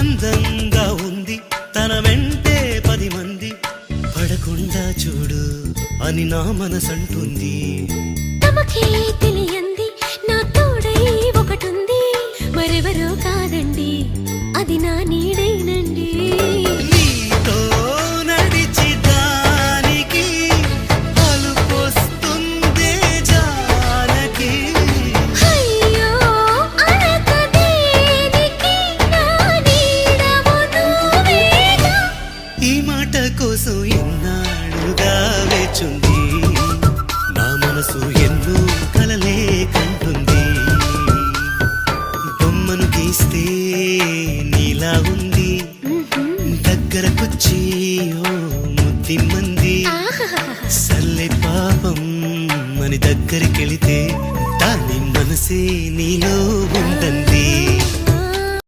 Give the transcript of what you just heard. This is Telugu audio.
అందంగా ఉంది తన వెంటే 10 మంది పడకుండా చూడు అని నా మనసంటుంది. తమకే తెలియంది నా తోడై ఒకటుంది, మరెవరో కాదండి అది నా నీడైనండి. నీతో నడిచి దానికి అలుపొస్తుందే జానకి. అయ్యో అనక దేనికి నా నీడవు నువ్వేగా. ఈ మాట కోసం ఎన్నాళ్ళుగా వేచుంది నా మనసు, ఎన్నో కలలే కంటుంది. బొమ్మను గీస్తే నీలా ఉంది, దగ్గరకొచ్చి ఓ ముద్దిమ్మంది. సల్లే పాపం అని దగ్గరికెళితే దాని మనసే నీలో